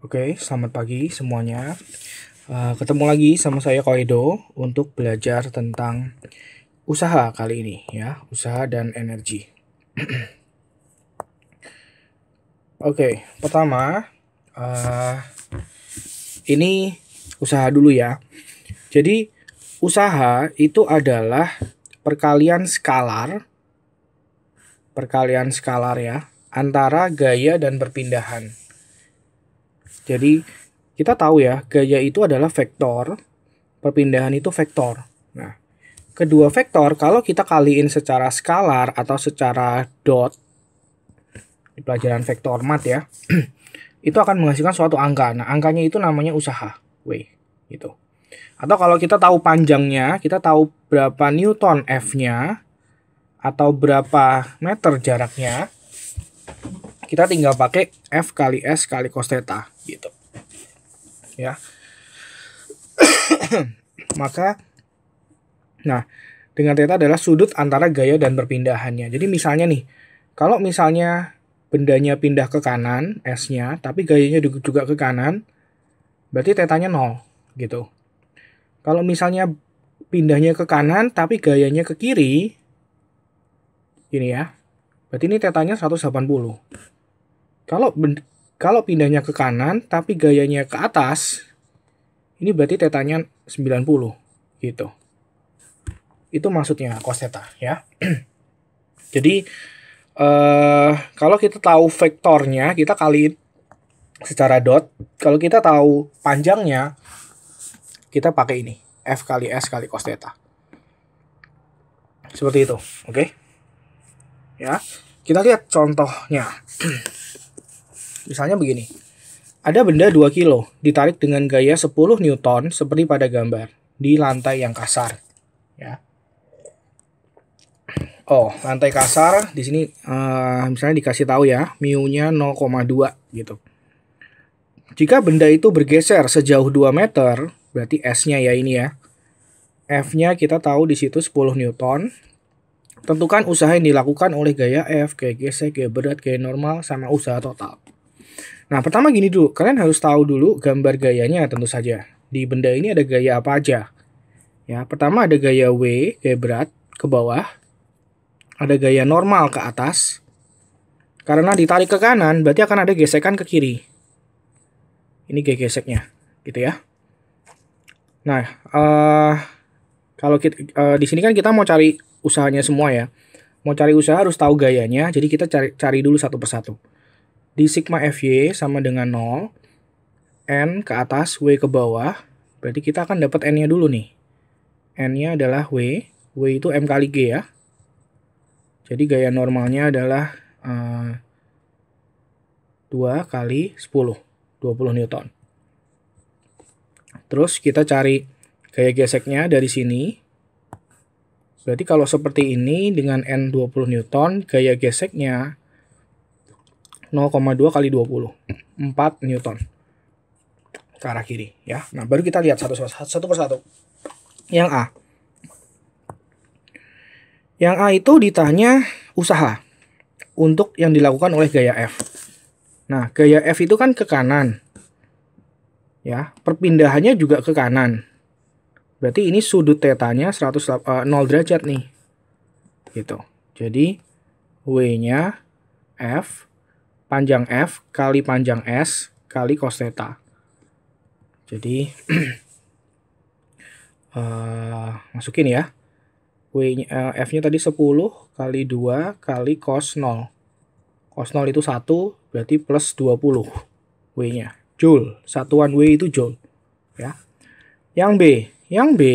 Oke, selamat pagi semuanya. Ketemu lagi sama saya Koedo untuk belajar tentang usaha kali ini ya, usaha dan energi. Oke, pertama ini usaha dulu ya. Jadi usaha itu adalah perkalian skalar ya antara gaya dan perpindahan. Jadi kita tahu ya, gaya itu adalah vektor, perpindahan itu vektor. Nah, kedua vektor kalau kita kaliin secara skalar atau secara dot di pelajaran vektor mat ya, itu akan menghasilkan suatu angka. Nah, angkanya itu namanya usaha, W, gitu. Atau kalau kita tahu panjangnya, kita tahu berapa newton F-nya atau berapa meter jaraknya, kita tinggal pakai F kali S kali cos theta gitu. Ya. Maka dengan theta adalah sudut antara gaya dan perpindahannya. Jadi misalnya nih, kalau misalnya bendanya pindah ke kanan S-nya, tapi gayanya juga ke kanan, berarti tetanya 0 gitu. Kalau misalnya pindahnya ke kanan tapi gayanya ke kiri, gini ya, berarti ini tetanya 180. Kalau pindahnya ke kanan tapi gayanya ke atas, ini berarti tetanya 90 gitu. Itu maksudnya cos theta ya. Jadi kalau kita tahu vektornya, kita kaliin secara dot. Kalau kita tahu panjangnya, kita pakai ini, F kali S kali cos theta. Seperti itu, oke? Ya, kita lihat contohnya. Misalnya begini. Ada benda 2 kilo ditarik dengan gaya 10 Newton seperti pada gambar di lantai yang kasar. Ya. Oh, lantai kasar di sini misalnya dikasih tahu ya, mu-nya 0,2 gitu. Jika benda itu bergeser sejauh 2 meter, berarti S-nya ya ini ya. F-nya kita tahu di situ 10 Newton. Tentukan usaha yang dilakukan oleh gaya F, gaya gesek, gaya berat, gaya normal, sama usaha total. Nah, pertama gini dulu, kalian harus tahu dulu gambar gayanya tentu saja. Di benda ini ada gaya apa aja? Ya, pertama ada gaya W, gaya berat ke bawah. Ada gaya normal ke atas. Karena ditarik ke kanan, berarti akan ada gesekan ke kiri. Ini gaya geseknya, gitu ya. Nah, kalau kita, di sini kan kita mau cari usahanya semua ya. Mau cari usaha harus tahu gayanya, jadi kita cari dulu satu persatu. Di sigma Fy sama dengan 0, N ke atas, W ke bawah, berarti kita akan dapat N-nya dulu nih. N-nya adalah W itu M kali G ya. Jadi gaya normalnya adalah 2 kali 10, 20 Newton. Terus kita cari gaya geseknya dari sini. Berarti kalau seperti ini dengan N 20 Newton, gaya geseknya 0,2 kali 20, 4 Newton ke arah kiri ya. Nah, baru kita lihat satu persatu. Yang A itu ditanya usaha untuk yang dilakukan oleh gaya F. Nah, gaya F itu kan ke kanan. Ya, perpindahannya juga ke kanan. Berarti ini sudut tetanya 0 derajat nih. Gitu. Jadi W-nya F panjang F kali panjang S kali cos theta. Jadi masukin ya. F-nya tadi 10 kali 2 kali cos 0. Cos 0 itu 1, berarti plus 20 W-nya. Joule. Satuan W itu joule. Ya. Yang B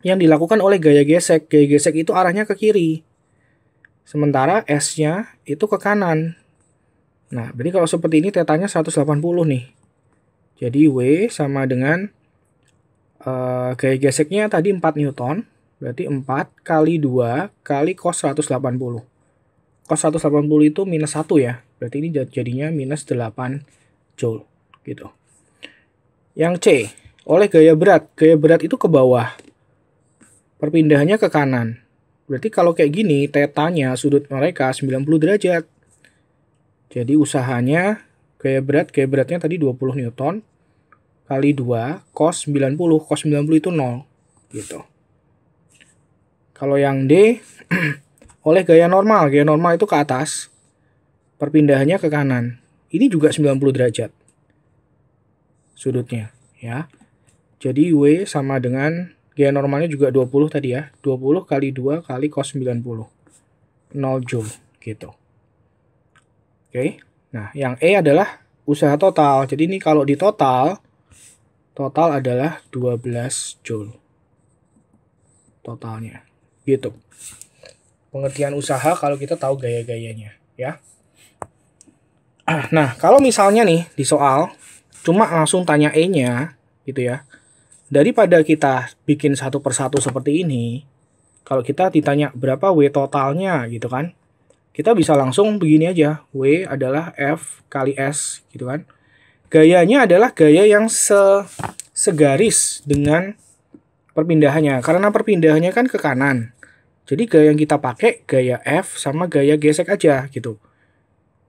yang dilakukan oleh gaya gesek. Gaya gesek itu arahnya ke kiri. Sementara S-nya itu ke kanan. Nah, berarti kalau seperti ini tetanya 180 nih. Jadi W sama dengan gaya geseknya tadi 4 Newton. Berarti 4 kali 2 kali cos 180. Cos 180 itu minus 1 ya. Berarti ini jadinya minus 8 Joule. Gitu. Yang C, oleh gaya berat. Gaya berat itu ke bawah. Perpindahannya ke kanan. Berarti kalau kayak gini, tetanya sudut mereka 90 derajat. Jadi usahanya Gaya beratnya tadi 20 Newton kali 2 cos 90. Cos 90 itu 0 gitu. Kalau yang D oleh gaya normal itu ke atas, perpindahannya ke kanan. Ini juga 90 derajat sudutnya ya. Jadi W sama dengan gaya normalnya juga 20 tadi ya. 20 kali 2 kali cos 90. 0 Joule gitu. Oke. Nah, yang E adalah usaha total. Jadi ini kalau di total adalah 12 Joule. Totalnya. Gitu. Pengertian usaha kalau kita tahu gaya-gayanya ya. Nah, kalau misalnya nih di soal cuma langsung tanya E-nya gitu ya. Daripada kita bikin satu persatu seperti ini, kalau kita ditanya berapa W totalnya gitu kan, kita bisa langsung begini aja. W adalah F kali S gitu kan. Gayanya adalah gaya yang segaris dengan perpindahannya. Karena perpindahannya kan ke kanan. Jadi gaya yang kita pakai gaya F sama gaya gesek aja gitu.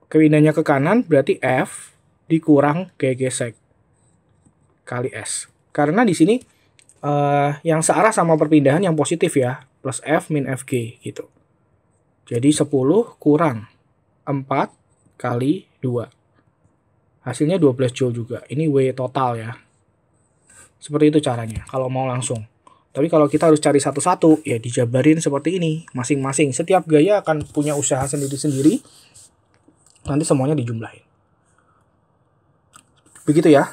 Kepindahnya ke kanan berarti F dikurang gaya gesek kali S. Karena di sini yang searah sama perpindahan yang positif ya, plus F min FG gitu. Jadi 10 kurang 4 kali 2. Hasilnya 12 Joule juga. Ini W total ya. Seperti itu caranya kalau mau langsung. Tapi kalau kita harus cari satu-satu, ya dijabarin seperti ini. Masing-masing. Setiap gaya akan punya usaha sendiri-sendiri. Nanti semuanya dijumlahin. Begitu ya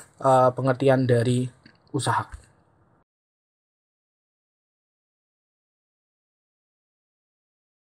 pengertian dari usaha.